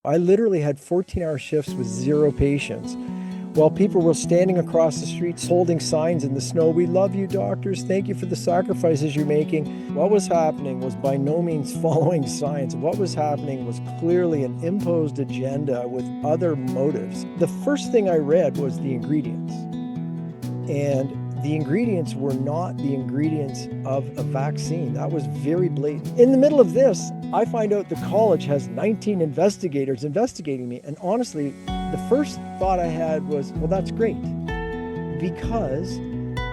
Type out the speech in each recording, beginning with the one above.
I literally had 14-hour shifts with 0 patients while people were standing across the streets holding signs in the snow. We love you, doctors. Thank you for the sacrifices you're making. What was happening was by no means following science. What was happening was clearly an imposed agenda with other motives. The first thing I read was the ingredients. And the ingredients were not the ingredients of a vaccine. That was very blatant. In the middle of this, I find out the college has 19 investigators investigating me. And honestly, the first thought I had was, well, that's great. Because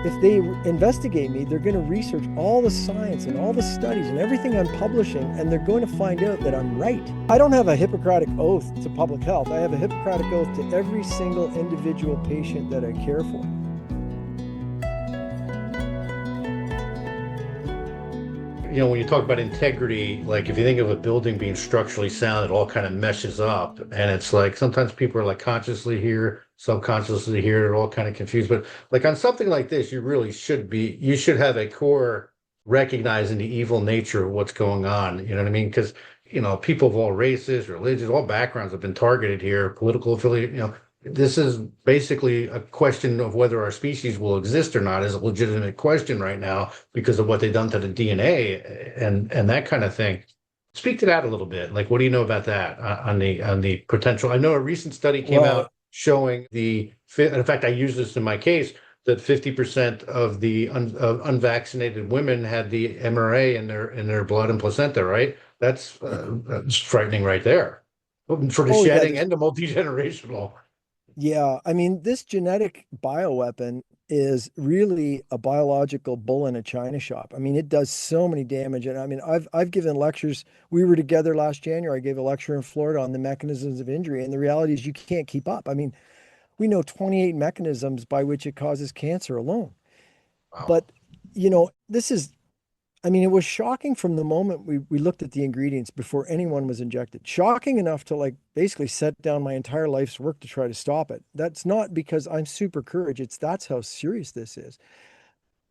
if they investigate me, they're going to research all the science and all the studies and everything I'm publishing, and they're going to find out that I'm right. I don't have a Hippocratic oath to public health. I have a Hippocratic oath to every single individual patient that I care for. You know, when you talk about integrity, like if you think of a building being structurally sound, it all kind of meshes up. And it's like sometimes people are like consciously here, subconsciously here, they're all kind of confused. But like on something like this, you should have a core recognizing the evil nature of what's going on. You know what I mean? Because, you know, people of all races, religions, all backgrounds have been targeted here, political affiliate, you know, this is basically a question of whether our species will exist or not is a legitimate question right now because of what they've done to the DNA and that kind of thing. Speak to that a little bit. Like, what do you know about that on the potential? I know a recent study came out Well, showing in fact, I use this in my case that 50% of the of unvaccinated women had the MRA in their blood and placenta. Right? That's frightening right there for the oh yeah, shedding and the multi-generational. yeah, I mean, this genetic bioweapon is really a biological bull in a china shop. I mean, it does so many damage. And I mean, I've given lectures. We were together last January. I gave a lecture in Florida on the mechanisms of injury. And the reality is you can't keep up. I mean, we know 28 mechanisms by which it causes cancer alone. Wow. But, this is I mean, it was shocking from the moment we looked at the ingredients before anyone was injected. Shocking enough to like basically set down my entire life's work to try to stop it. That's not because I'm super courage. That's how serious this is.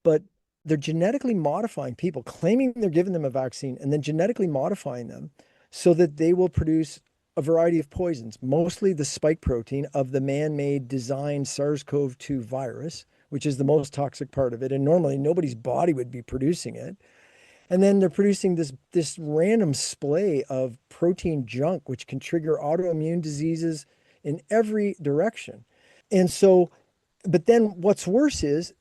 But they're genetically modifying people, claiming they're giving them a vaccine and then genetically modifying them so that they will produce a variety of poisons, mostly the spike protein of the man-made designed SARS-CoV-2 virus, which is the most toxic part of it. And normally nobody's body would be producing it. And then they're producing this random splay of protein junk, which can trigger autoimmune diseases in every direction. And so, but then what's worse is,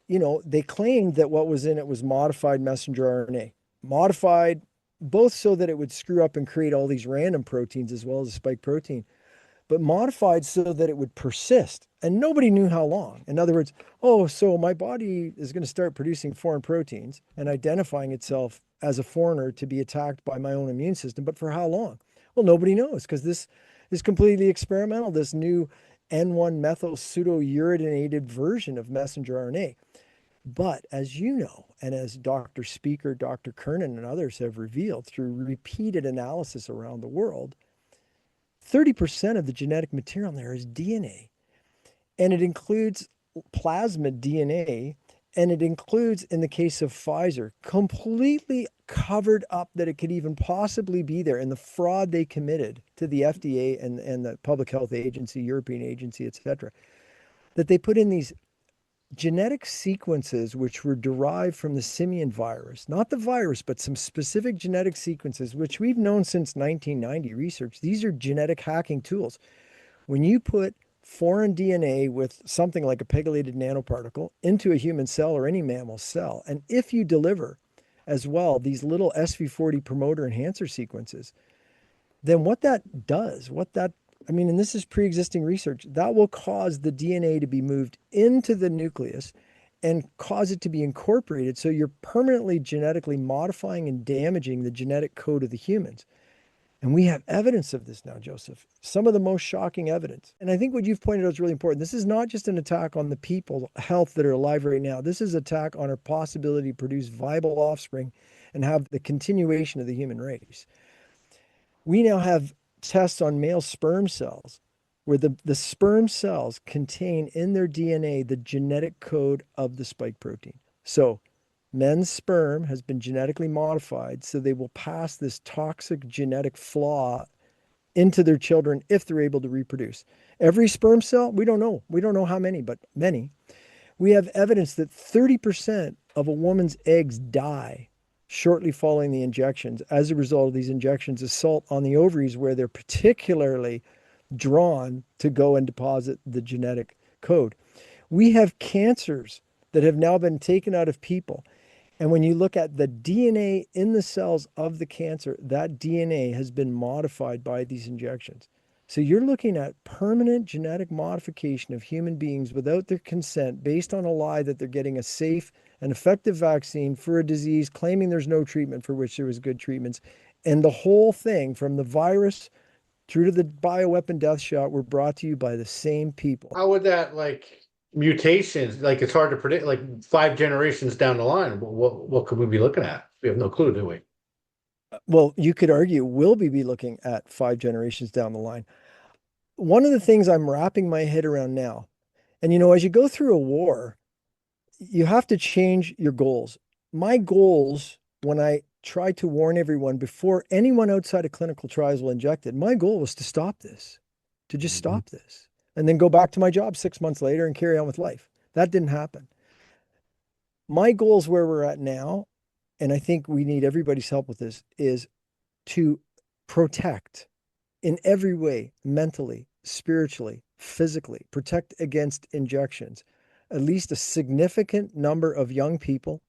they claimed that what was in it was modified messenger RNA, modified both so that it would screw up and create all these random proteins as well as a spike protein, but modified so that it would persist. And nobody knew how long. In other words, oh, so my body is going to start producing foreign proteins and identifying itself as a foreigner to be attacked by my own immune system. But for how long? Well, nobody knows because this is completely experimental, this new N1 methyl pseudouridinated version of messenger RNA. But as you know, and as Dr. Speaker, Dr. Kernan, and others have revealed through repeated analysis around the world, 30% of the genetic material in there is DNA. And it includes plasmid DNA. And it includes, in the case of Pfizer, completely covered up that it could even possibly be there in the fraud they committed to the FDA and the Public Health Agency, European Agency, et cetera, that they put in these genetic sequences which were derived from the simian virus, not the virus, but some specific genetic sequences, which we've known since 1990 research. These are genetic hacking tools. When you put foreign DNA with something like a pegylated nanoparticle into a human cell or any mammal cell, and if you deliver as well these little SV40 promoter enhancer sequences, then what that does, I mean, and this is pre-existing research, that will cause the DNA to be moved into the nucleus and cause it to be incorporated. So you're permanently genetically modifying and damaging the genetic code of the humans. And we have evidence of this now, Joseph, some of the most shocking evidence. And I think what you've pointed out is really important. This is not just an attack on the people, health that are alive right now. This is an attack on our possibility to produce viable offspring and have the continuation of the human race. We now have tests on male sperm cells where the sperm cells contain in their DNA the genetic code of the spike protein. So men's sperm has been genetically modified so they will pass this toxic genetic flaw into their children if they're able to reproduce. Every sperm cell, we don't know. We don't know how many, but many. We have evidence that 30% of a woman's eggs die shortly following the injections as a result of these injections of salt on the ovaries, where they're particularly drawn to go and deposit the genetic code. We have cancers that have now been taken out of people. And when you look at the DNA in the cells of the cancer, that DNA has been modified by these injections. So you're looking at permanent genetic modification of human beings without their consent, based on a lie that they're getting a safe and effective vaccine for a disease, claiming there's no treatment for which there was good treatments. And the whole thing, from the virus through to the bioweapon death shot, were brought to you by the same people. How would that like mutations, like it's hard to predict, like 5 generations down the line, what could we be looking at? We have no clue, do we? Well, you could argue we'll be looking at 5 generations down the line. One of the things I'm wrapping my head around now, and as you go through a war, you have to change your goals. My goals, when I tried to warn everyone before anyone outside of clinical trials will inject it, my goal was to stop this, to just Mhm. stop this, and then go back to my job 6 months later and carry on with life. That didn't happen. My goals where we're at now, and I think we need everybody's help with this, is to protect in every way, mentally, spiritually, physically, protect against injections, at least a significant number of young people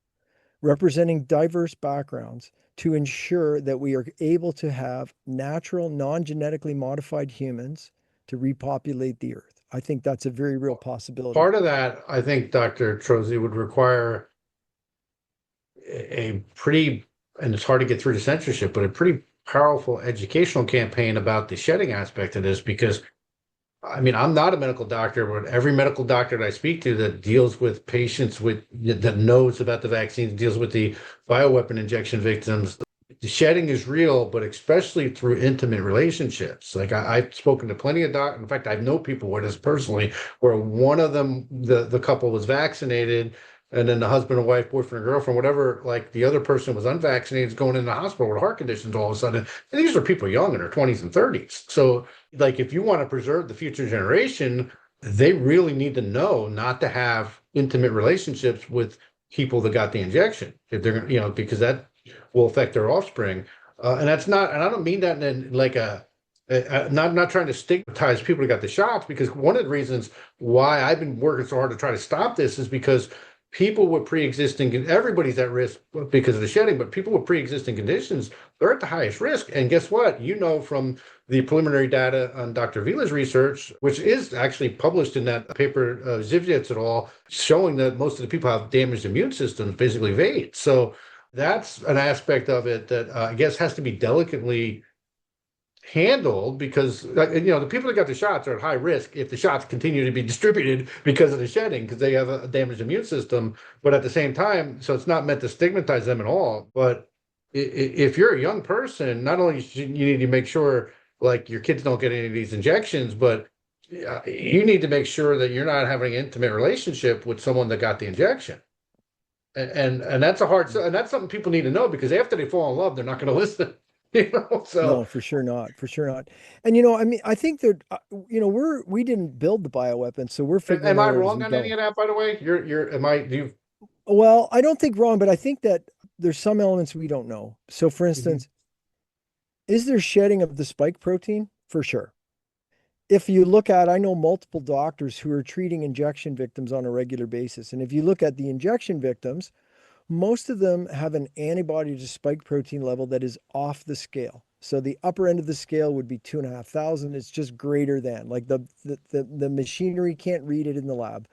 representing diverse backgrounds, to ensure that we are able to have natural, non-genetically modified humans to repopulate the earth. I think that's a very real possibility. Part of that, I think, Dr. Trozy, would require a pretty, and it's hard to get through the censorship, but a pretty powerful educational campaign about the shedding aspect of this, because I mean, I'm not a medical doctor, but every medical doctor that I speak to that deals with patients that knows about the vaccines, deals with the bioweapon injection victims, the shedding is real, but especially through intimate relationships. Like I've spoken to plenty of doctors. In fact, I know people with this personally, where one of them, the couple was vaccinated, and then the husband and wife, boyfriend or girlfriend, whatever, like the other person was unvaccinated, is going in the hospital with heart conditions all of a sudden. And these are people young in their 20s and 30s. So, like, if you want to preserve the future generation, they really need to know not to have intimate relationships with people that got the injection. If they're going to, because that will affect their offspring. And that's not, and I don't mean that in like not trying to stigmatize people who got the shots, because one of the reasons why I've been working so hard to try to stop this is because people with pre-existing, everybody's at risk because of the shedding, but people with pre-existing conditions, they're at the highest risk. And guess what? From the preliminary data on Dr. Vila's research, which is actually published in that paper, Zivjets et al., showing that most of the people have damaged immune systems, basically evade. So that's an aspect of it that I guess has to be delicately handled, because the people that got the shots are at high risk if the shots continue to be distributed because of the shedding, because they have a damaged immune system. But at the same time, so it's not meant to stigmatize them at all, but if you're a young person, not only you need to make sure like your kids don't get any of these injections, but you need to make sure that you're not having an intimate relationship with someone that got the injection. And that's and that's something people need to know, because after they fall in love, they're not going to listen. So No, for sure not. For sure not. And I mean, I think that we didn't build the bioweapon, so we're figuring am it I out as wrong we on any go. of that, by the way? Am I, do you? Well, I don't think wrong, but I think that there's some elements we don't know. So, for Mhm. instance, is there shedding of the spike protein? For sure. If you look at, I know multiple doctors who are treating injection victims on a regular basis. And if you look at the injection victims, most of them have an antibody to spike protein level that is off the scale. So the upper end of the scale would be 2,500. It's just greater than, like the machinery can't read it in the lab.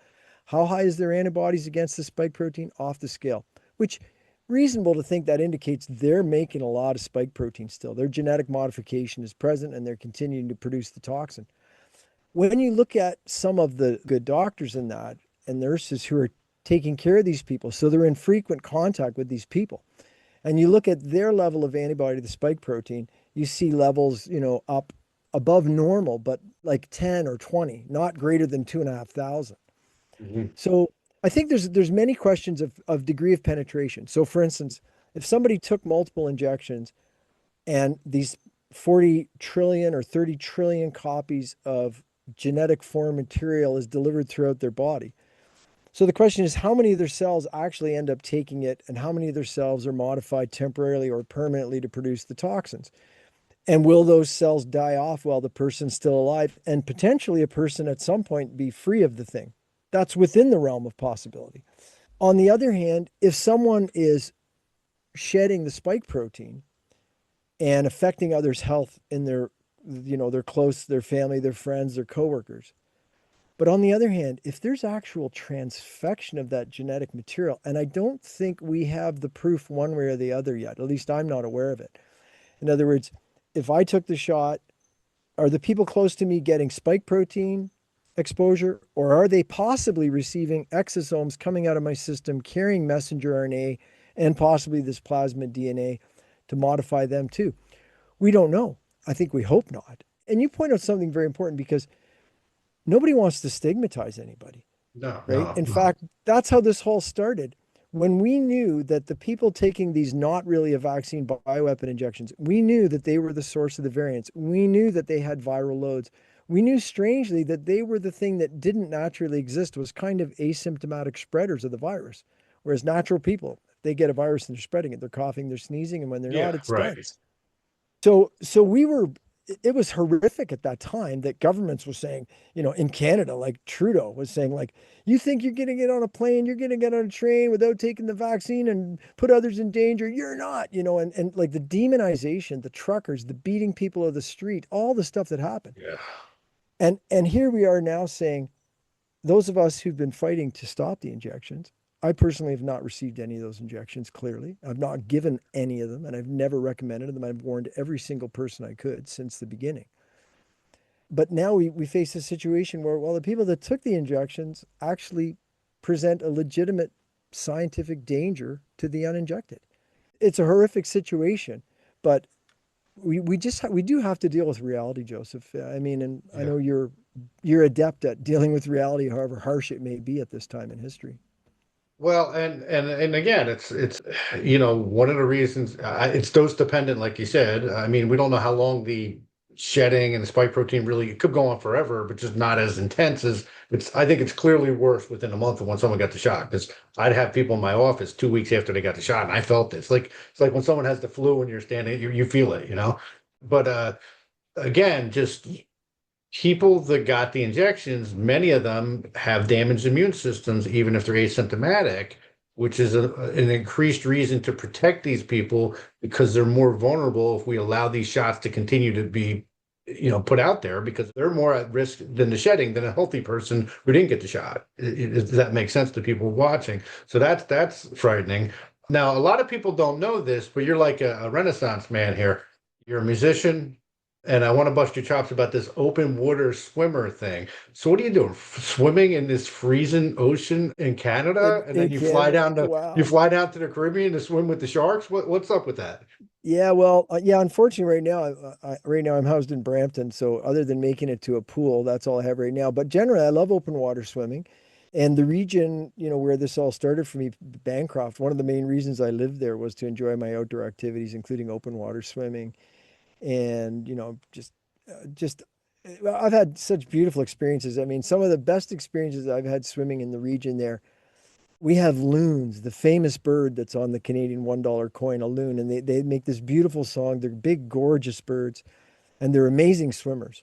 How high is their antibodies against the spike protein? Off the scale, which reasonable to think that indicates they're making a lot of spike protein still. Their genetic modification is present and they're continuing to produce the toxin. When you look at some of the good doctors in that and nurses who are taking care of these people, so they're in frequent contact with these people, and you look at their level of antibody to the spike protein, you see levels, up above normal, but like 10 or 20, not greater than 2,500. Mhm. So I think there's many questions of degree of penetration. So for instance, if somebody took multiple injections and these 40 trillion or 30 trillion copies of genetic foreign material is delivered throughout their body. So the question is, how many of their cells actually end up taking it, and how many of their cells are modified temporarily or permanently to produce the toxins? And will those cells die off while the person's still alive, and potentially a person at some point be free of the thing? That's within the realm of possibility. On the other hand, if someone is shedding the spike protein and affecting others' health in their close, their family, their friends, their coworkers. But on the other hand, if there's actual transfection of that genetic material, and I don't think we have the proof one way or the other yet, at least I'm not aware of it. In other words, if I took the shot, are the people close to me getting spike protein exposure, or are they possibly receiving exosomes coming out of my system carrying messenger RNA and possibly this plasmid DNA to modify them too? We don't know. I think we hope not. And you point out something very important because nobody wants to stigmatize anybody, No, right? no, In no. fact, that's how this whole started. When we knew that the people taking these not really a vaccine bioweapon injections, we knew that they were the source of the variants. We knew that they had viral loads. We knew strangely that they were the thing that didn't naturally exist, was kind of asymptomatic spreaders of the virus. Whereas natural people, they get a virus and they're spreading it. They're coughing, they're sneezing, and when they're not, Yeah, it's right. done. So we were, it was horrific at that time that governments were saying, in Canada, like Trudeau was saying, like, you think you're going to get on a plane, you're going to get on a train without taking the vaccine and put others in danger. You're not, and like the demonization, the truckers, the beating people of the street, all the stuff that happened. Yeah. And here we are now saying, those of us who've been fighting to stop the injections, I personally have not received any of those injections, clearly. I've not given any of them, and I've never recommended them. I've warned every single person I could since the beginning. But now we face a situation where, well, the people that took the injections actually present a legitimate scientific danger to the uninjected. It's a horrific situation, but we do have to deal with reality, Joseph. I mean, and I Yeah. know you're adept at dealing with reality, however harsh it may be at this time in history. Well, and again, it's one of the reasons it's dose dependent, like you said. I mean, we don't know how long the shedding and the spike protein really it could go on forever, but just not as intense as it's. I think it's clearly worse within a month of when someone got the shot. Because I'd have people in my office 2 weeks after they got the shot, and I felt this. Like it's like when someone has the flu and you're standing, you feel it, you know. But again, just people that got the injections, many of them have damaged immune systems, even if they're asymptomatic, which is an increased reason to protect these people because they're more vulnerable if we allow these shots to continue to be, put out there because they're more at risk than the shedding than a healthy person who didn't get the shot. Does that make sense to people watching? So that's frightening. Now, a lot of people don't know this, but you're like a Renaissance man here. You're a musician, and I want to bust your chops about this open water swimmer thing. So what are you doing? Swimming in this freezing ocean in Canada, and then In Canada, you wow. fly down to the Caribbean to swim with the sharks? What's up with that? Yeah, well, yeah. Unfortunately, right now I'm housed in Brampton, so other than making it to a pool, that's all I have right now. But generally, I love open water swimming, and the region, where this all started for me, Bancroft. One of the main reasons I lived there was to enjoy my outdoor activities, including open water swimming, and just well, I've had such beautiful experiences. I mean, some of the best experiences I've had swimming in the region there. We have loons, the famous bird that's on the Canadian $1 coin, a loon, and they make this beautiful song. They're big, gorgeous birds, and they're amazing swimmers.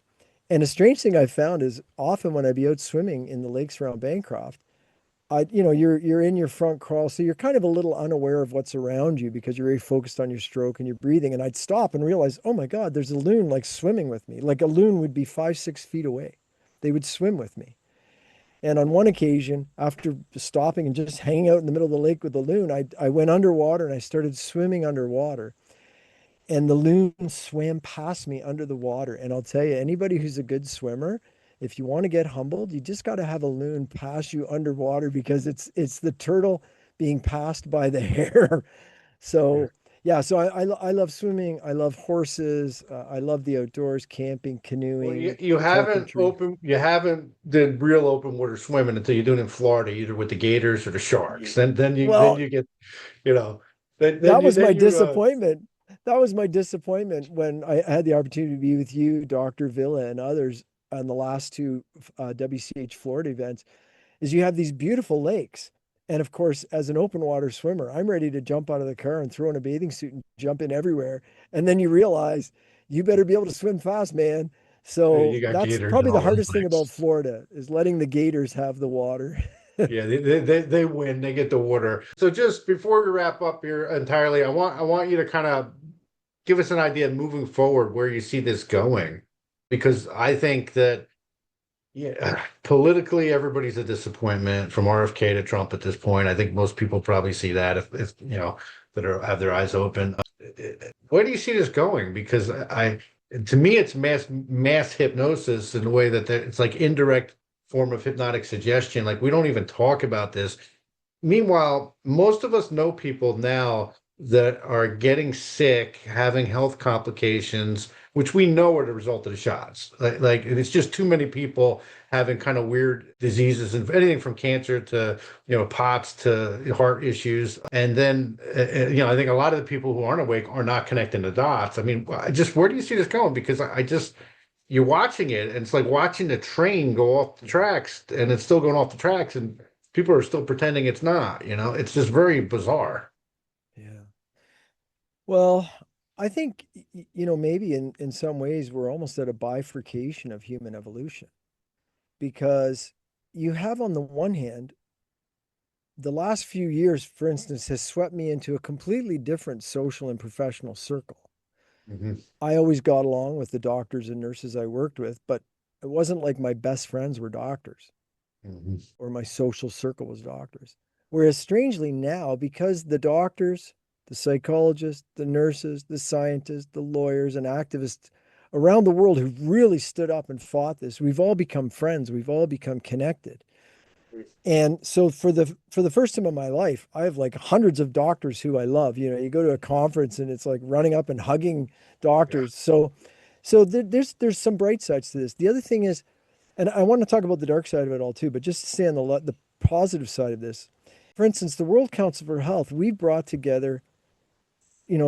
And a strange thing I found is often when I be out swimming in the lakes around Bancroft, you're in your front crawl, so you're kind of a little unaware of what's around you because you're very focused on your stroke and your breathing. And I'd stop and realize, oh my God, there's a loon like swimming with me. Like a loon would be 5, 6 feet away. They would swim with me. And on one occasion, after stopping and just hanging out in the middle of the lake with the loon, I went underwater and I started swimming underwater. And the loon swam past me under the water. And I'll tell you, anybody who's a good swimmer, if you want to get humbled, you just got to have a loon pass you underwater because it's the turtle being passed by the hare. Yeah. So yeah, so I love swimming. I love horses. I love the outdoors, camping, Well, canoeing, carpentry. you haven't did real open water swimming until you're doing it in Florida, either with the gators or the sharks. Then Well, you get, you know, then that was then my you disappointment. that was my disappointment when I had the opportunity to be with you, Dr. Villa, and others on the last two WCH Florida events, is you have these beautiful lakes. And of course, as an open water swimmer, I'm ready to jump out of the car and throw in a bathing suit and jump in everywhere. And then you realize you better be able to swim fast, man. So You got that's gators probably and the all those hardest thing about things. Florida is letting the gators have the water. Yeah, they win. They get the water. So just before we wrap up here entirely, I want you to kind of give us an idea moving forward where you see this going, because I think that yeah, politically everybody's a disappointment from RFK to Trump at this point. I think most people probably see that if you know that are have their eyes open. Where do you see this going? Because to me, it's mass hypnosis in the way that it's like indirect form of hypnotic suggestion. Like we don't even talk about this. Meanwhile, most of us know people now that are getting sick, having health complications, which we know are the result of the shots. Like it's just too many people having kind of weird diseases and anything from cancer to, POTS to heart issues. And then, I think a lot of the people who aren't awake are not connecting the dots. I mean, where do you see this going? Because I just, you're watching it and it's like watching the train go off the tracks and it's still going off the tracks and people are still pretending it's not, it's just very bizarre. Yeah. Well, I think, maybe in some ways we're almost at a bifurcation of human evolution because you have, on the one hand, the last few years, for instance, has swept me into a completely different social and professional circle. Hmm. I always got along with the doctors and nurses I worked with, but it wasn't like my best friends were doctors Hmm. or my social circle was doctors. Whereas strangely now, because the doctors, the psychologists, the nurses, the scientists, the lawyers, and activists around the world who've really stood up and fought this, we've all become friends. We've all become connected. And so for the first time in my life, I have like hundreds of doctors who I love. You go to a conference and it's like running up and hugging Yeah. doctors. So there's some bright sides to this. The other thing is, and I want to talk about the dark side of it all too, but just to stay on the positive side of this. For instance, the World Council for Health, we brought together,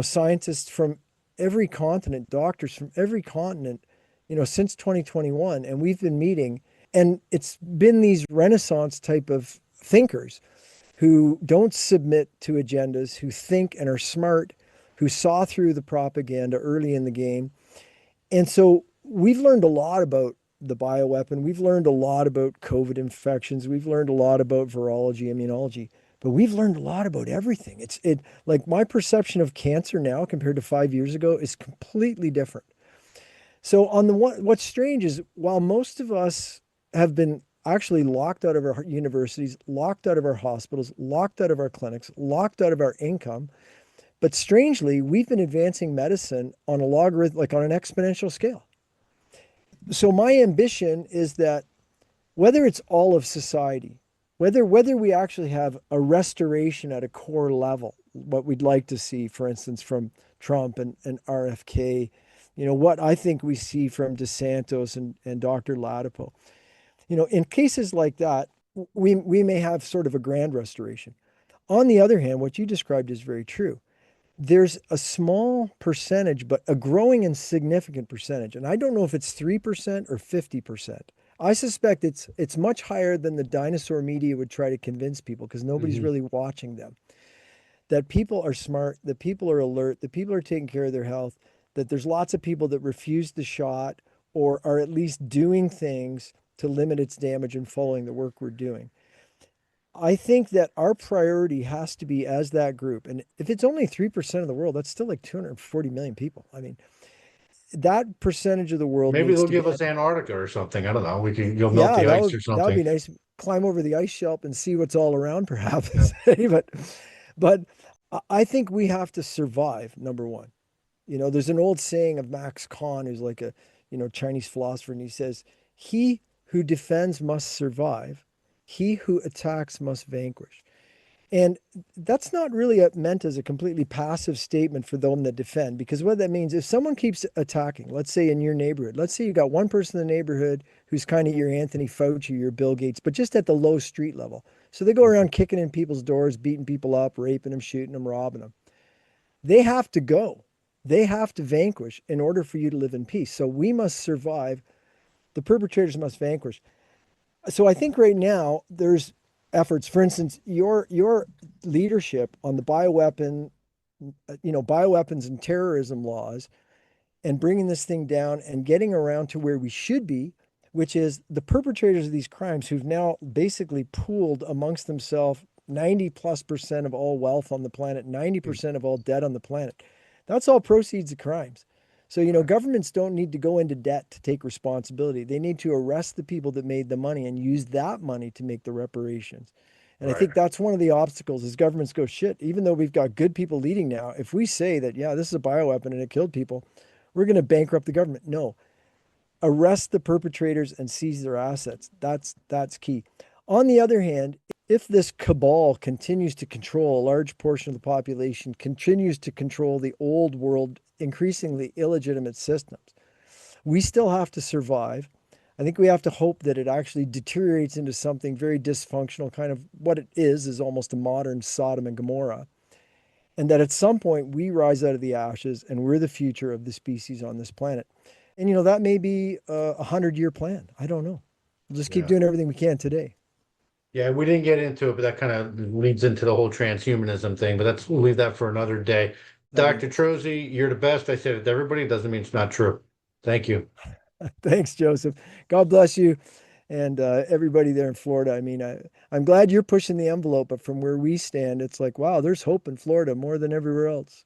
scientists from every continent, doctors from every continent, since 2021, and we've been meeting, and it's been these Renaissance type of thinkers who don't submit to agendas, who think and are smart, who saw through the propaganda early in the game. And so we've learned a lot about the bioweapon. We've learned a lot about COVID infections. We've learned a lot about virology, immunology, but we've learned a lot about everything. It like my perception of cancer now compared to 5 years ago is completely different. So on the one, what's strange is while most of us have been actually locked out of our universities, locked out of our hospitals, locked out of our clinics, locked out of our income, but strangely, we've been advancing medicine on a logarithm, like on an exponential scale. So my ambition is that whether it's all of society, whether we actually have a restoration at a core level, what we'd like to see, for instance, from Trump and RFK, what I think we see from DeSantos and Dr. Latipo, in cases like that, we may have sort of a grand restoration. On the other hand, what you described is very true. There's a small percentage, but a growing and significant percentage. And I don't know if it's 3% or 50%. I suspect it's much higher than the dinosaur media would try to convince people because nobody's Hmm. really watching them. That people are smart, that people are alert, that people are taking care of their health, that there's lots of people that refuse the shot or are at least doing things to limit its damage and following the work we're doing. I think that our priority has to be as that group. And if it's only 3% of the world, that's still like 240 million people. I mean, that percentage of the world Maybe needs they'll to give get, us Antarctica or something. I don't know. You'll melt yeah, the that ice would or that would something. be nice. Climb over the ice shelf and see what's all around, Yeah. perhaps. But I think we have to survive, number one. There's an old saying of Max Kahn, who's like a, Chinese philosopher, and he says, he who defends must survive, he who attacks must vanquish. And that's not really meant as a completely passive statement for them that defend, because what that means, if someone keeps attacking, let's say in your neighborhood, let's say you got one person in the neighborhood who's kind of your Anthony Fauci, your Bill Gates, but just at the low street level. So they go around kicking in people's doors, beating people up, raping them, shooting them, robbing them. They have to go. They have to vanquish in order for you to live in peace. So we must survive. The perpetrators must vanquish. So I think right now there's efforts. For instance, your leadership on the bioweapons and terrorism laws, and bringing this thing down and getting around to where we should be, which is the perpetrators of these crimes who've now basically pooled amongst themselves 90+% of all wealth on the planet, Mm. 90% of all debt on the planet. That's all proceeds of crimes. So, Right. governments don't need to go into debt to take responsibility. They need to arrest the people that made the money and use that money to make the reparations. And I Right. think that's one of the obstacles is governments go, shit, even though we've got good people leading now, if we say that, yeah, this is a bioweapon and it killed people, we're going to bankrupt the government. No, arrest the perpetrators and seize their assets. That's key. On the other hand, if this cabal continues to control a large portion of the population, continues to control the old world, increasingly illegitimate systems, we still have to survive. I think we have to hope that it actually deteriorates into something very dysfunctional, kind of what it is almost a modern Sodom and Gomorrah. And that at some point we rise out of the ashes and we're the future of the species on this planet. And that may be a 100-year plan. I don't know. We'll just keep Yeah. doing everything we can today. Yeah, we didn't get into it, but that kind of leads into the whole transhumanism thing. But we'll leave that for another day. I mean, Dr. Trozy, you're the best. I said it to everybody. Doesn't mean it's not true. Thank you. thanks, Joseph. God bless you and everybody there in Florida. I mean, I'm glad you're pushing the envelope, but from where we stand, it's like, wow, there's hope in Florida more than everywhere else.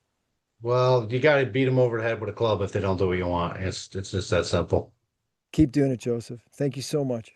Well, you got to beat them over the head with a club if they don't do what you want. It's just that simple. Keep doing it, Joseph. Thank you so much.